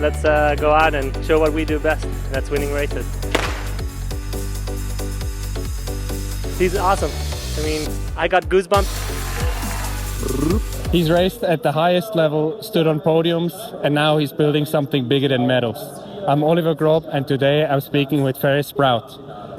Let's go out and show what we do best. That's winning races. He's awesome. I mean, I got goosebumps. He's raced at the highest level, stood on podiums, and now he's building something bigger than medals. I'm Oliver Grob, and today I'm speaking with Ferre Spruyt,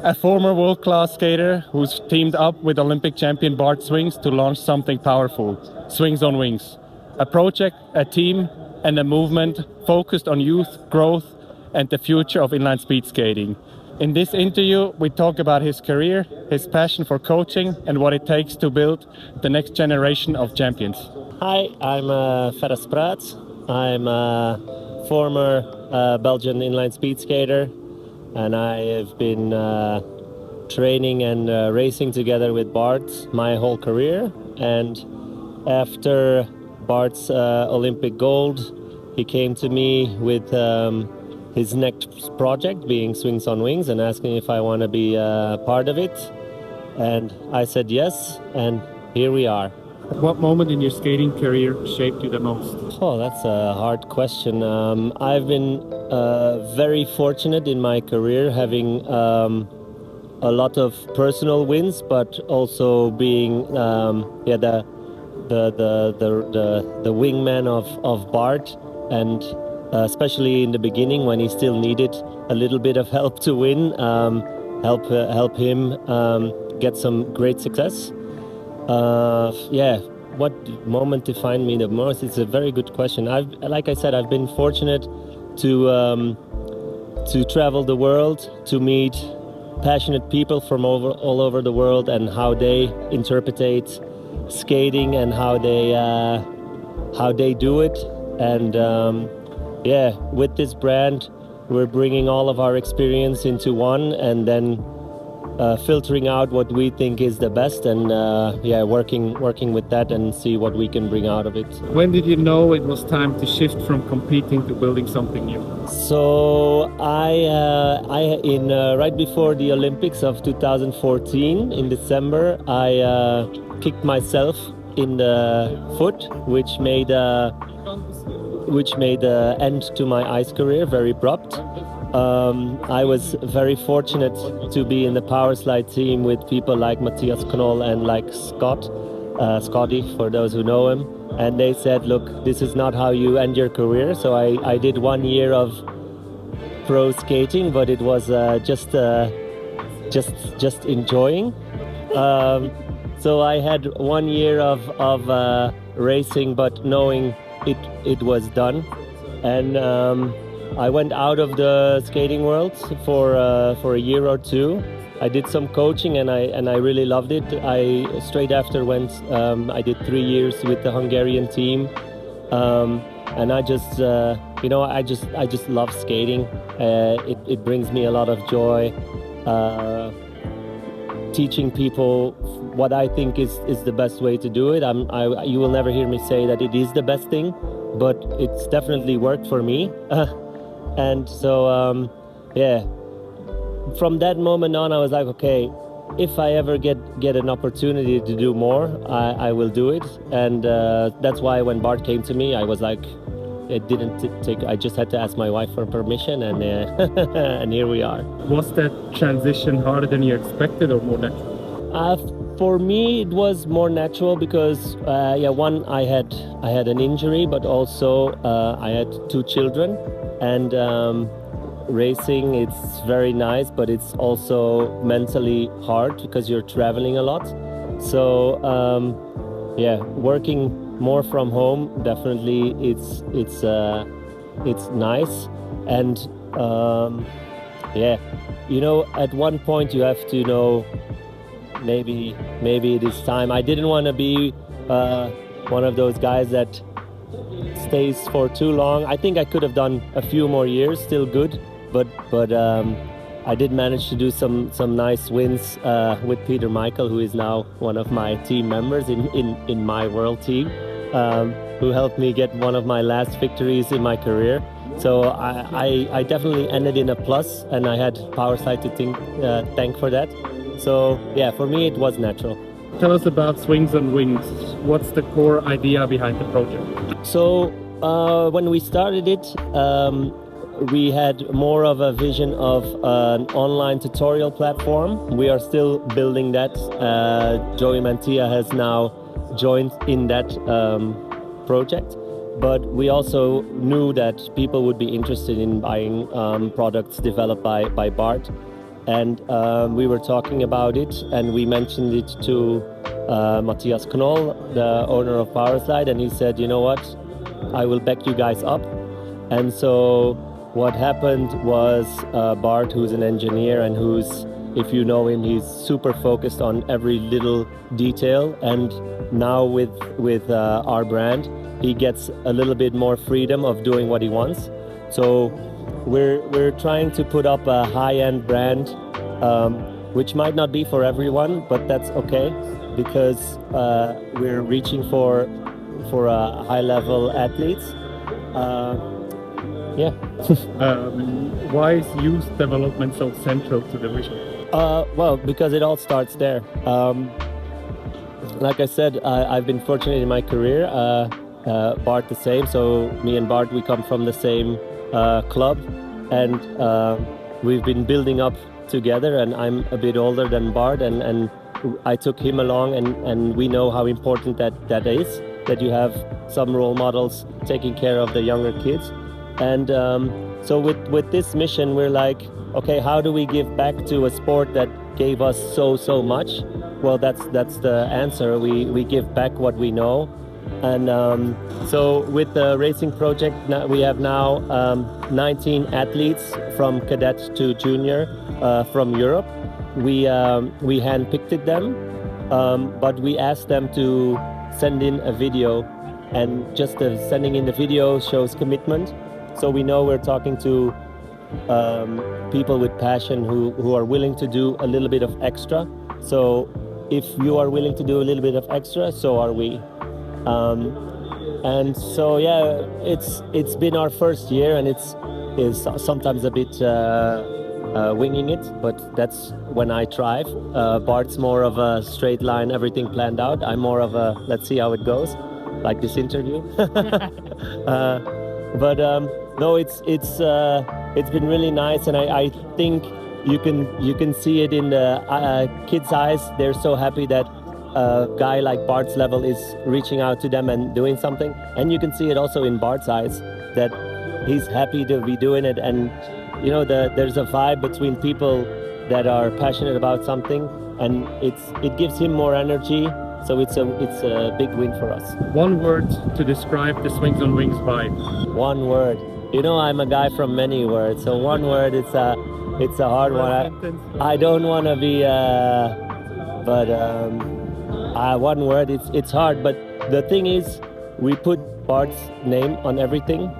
a former world-class skater who's teamed up with Olympic champion Bart Swings to launch something powerful, Swings on Wings. A project, a team, and a movement focused on youth, growth, and the future of inline speed skating. In this interview, we talk about his career, his passion for coaching, and what it takes to build the next generation of champions. Hi, I'm Ferre Spruyt. I'm a former Belgian inline speed skater, and I have been training and racing together with Bart my whole career. And after Bart's Olympic gold, he came to me with his next project, being Swings on Wings, and asking if I want to be part of it. And I said yes, and here we are. What moment in your skating career shaped you the most? Oh, that's a hard question. I've been very fortunate in my career, having a lot of personal wins, but also being the wingman of Bart, and especially in the beginning when he still needed a little bit of help to win, help him get some great success. What moment defined me the most? It's a very good question. Like I said, I've been fortunate to travel the world, to meet passionate people from all over the world, and how they interpret skating and how they do it. And with this brand, we're bringing all of our experience into one, and then filtering out what we think is the best, and working with that and see what we can bring out of it. When did you know it was time to shift from competing to building something new? So right before the Olympics of 2014 in December, I kicked myself in the foot, which made the end to my ice career very abrupt. I was very fortunate to be in the power slide team with people like Matthias Knoll and like Scotty, for those who know him. And they said, look, this is not how you end your career. So I did 1 year of pro skating, but it was just enjoying. So I had 1 year of racing, but knowing it was done. And I went out of the skating world for a year or two. I did some coaching, and I really loved it. I straight after went. I did 3 years with the Hungarian team, and I just love skating. It brings me a lot of joy. Teaching people what I think is the best way to do it. You will never hear me say that it is the best thing, but it's definitely worked for me. And so, from that moment on, I was like, okay, if I ever get an opportunity to do more, I will do it. And that's why when Bart came to me, I was like, it didn't take. I just had to ask my wife for permission, and and here we are. Was that transition harder than you expected, or more natural? For me, it was more natural because, one, I had an injury, but also I had 2 children. And racing, it's very nice, but it's also mentally hard because you're traveling a lot. So working more from home, definitely it's nice. And at one point you have to know maybe it is time. I didn't want to be one of those guys that stays for too long. I think I could have done a few more years, still good, but I did manage to do some nice wins with Peter Michael, who is now one of my team members in my world team, who helped me get one of my last victories in my career. So I definitely ended in a plus, and I had Powerside to thank for that. So for me it was natural. Tell us about Swings on Wings. What's the core idea behind the project? So When we started it, we had more of a vision of an online tutorial platform. We are still building that. Joey Mantia has now joined in that project, but we also knew that people would be interested in buying products developed by Bart, and we were talking about it, and we mentioned it to Matthias Knoll, the owner of Powerslide, and he said, you know what, I will back you guys up. And so what happened was Bart, who's an engineer and who's, if you know him, he's super focused on every little detail. And now with our brand, he gets a little bit more freedom of doing what he wants. So we're trying to put up a high-end brand, which might not be for everyone, but that's okay, because we're reaching for high-level athletes. Yeah. Why is youth development so central to the vision? Well, because it all starts there. Like I said, I've been fortunate in my career. Bart the same. So me and Bart, we come from the same club, and we've been building up together. And I'm a bit older than Bart, and I took him along, and we know how important that is. That you have some role models taking care of the younger kids. And so with this mission, we're like, okay, how do we give back to a sport that gave us so much? Well, that's the answer. We give back what we know. And so with the racing project, we have now 19 athletes from cadet to junior from Europe. We handpicked them, but we asked them to send in a video, and just sending in the video shows commitment. So we know we're talking to people with passion who are willing to do a little bit of extra. So if you are willing to do a little bit of extra, so are we. And so yeah, it's been our first year, and it's sometimes a bit winging it, but that's when I thrive. Bart's more of a straight line, everything planned out. I'm more of a let's see how it goes, like this interview. But no, it's been really nice, and I think you can see it in the kids' eyes. They're so happy that a guy like Bart's level is reaching out to them and doing something, and you can see it also in Bart's eyes that he's happy to be doing it. And you know, there's a vibe between people that are passionate about something, and it gives him more energy. So it's a big win for us. One word to describe the Swings on Wings vibe. One word. You know, I'm a guy from many words, so one word. It's a hard one. I don't want to be, but one word. It's hard. But the thing is, we put Bart's name on everything,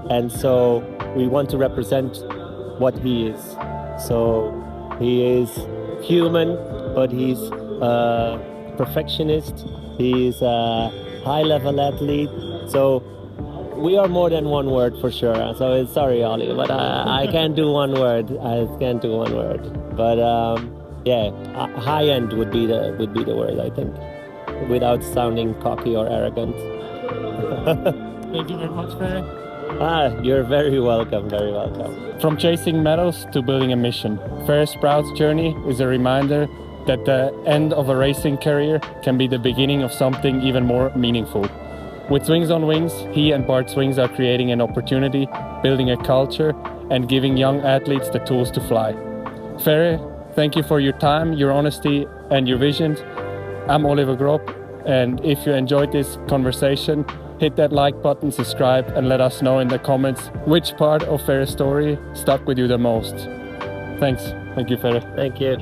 and so we want to represent what he is. So he is human, but he's perfectionist. He's a high-level athlete. So we are more than one word for sure. So sorry, Ollie, but I can't do one word. I can't do one word. But yeah, high-end would be the word, I think, without sounding cocky or arrogant. Thank you very much, Ferre. You're very welcome, very welcome. From chasing medals to building a mission, Ferre Spruyt's journey is a reminder that the end of a racing career can be the beginning of something even more meaningful. With Swings on Wings, he and Bart Swings are creating an opportunity, building a culture, and giving young athletes the tools to fly. Ferre, thank you for your time, your honesty, and your vision. I'm Oliver Grob, and if you enjoyed this conversation, hit that like button, subscribe, and let us know in the comments which part of Ferre's story stuck with you the most. Thanks. Thank you, Ferre. Thank you.